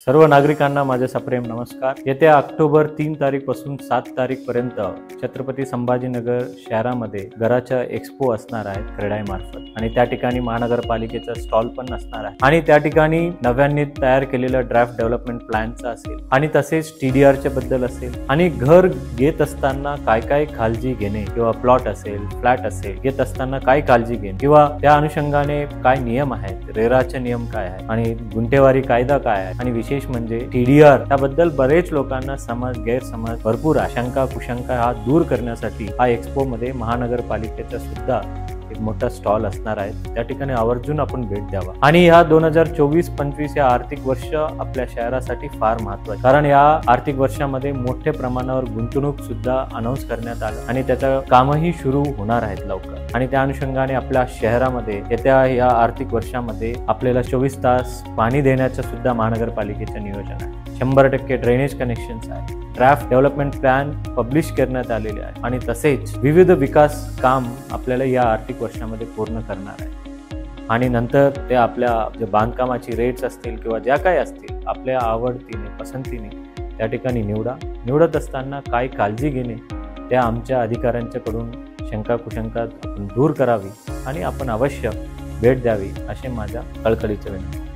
सर्व नागरिकांना माझे सप्रेम नमस्कार। येत्या ऑक्टोबर 3 तारीखपासून 7 तारीखपर्यंत छत्रपती संभाजीनगर शहरामध्ये घराच्या एक्सपो असणार आहे क्रेडाईमार्फत आणि त्या ठिकाणी महानगरपालिकेचा स्टॉल पण असणार आहे आणि त्या ठिकाणी नव्याने तयार केलेलं ड्राफ्ट डेव्हलपमेंट प्लॅनचं असेल आणि तसेच TDRच्या बद्दल असेल आणि घर घेत असताना काय काय काळजी घेणे किंवा प्लॉट असेल फ्लॅट असेल घेत असताना काय काळजी घेणे किंवा त्या अनुषंगाने काय नियम आहेत, रेराचे नियम काय आहेत आणि गुंठेवारी कायदा काय आहे आणि विशेष म्हणजे TDR त्याबद्दल बरेच लोकांना समज गैरसमज भरपूर आशंका कुशंका हा दूर करण्यासाठी हा एक्सपो मध्ये महानगरपालिकेचा सुद्धा एक मोठा स्टॉल असणार आहे। त्या ठिकाणी आवर्जून आपण भेट द्यावा आणि ह्या 2024-25 या आर्थिक वर्ष आपल्या शहरासाठी फार महत्त्वाचे, कारण या आर्थिक वर्षामध्ये मोठ्या प्रमाणावर गुंतवणूक सुद्धा अनाउन्स करण्यात आलं आणि त्याचं कामही सुरू होणार आहेत लवकर आणि त्या अनुषंगाने आपल्या शहरामध्ये येत्या या आर्थिक वर्षामध्ये आपल्याला 24 तास पाणी देण्याचं सुद्धा महानगरपालिकेचं नियोजन आहे। 100% ड्रेनेज कनेक्शन्स आहे, ड्राफ्ट डेव्हलपमेंट प्लॅन पब्लिश करण्यात आलेले आहे आणि तसेच विविध विकास काम आपल्याला या आर्थिक वर्षामध्ये पूर्ण करणार आहे आणि नंतर ते आपल्या जे बांधकामाची रेट्स असतील किंवा ज्या काही असतील आपल्या आवडतीने पसंतीने त्या ठिकाणी निवडत असताना काय काळजी घेणे त्या आमच्या अधिकाऱ्यांच्याकडून शंका कुशंका आपण दूर करावी आणि आपण अवश्य भेट द्यावी असे माझ्या कळकळीचे विनंती।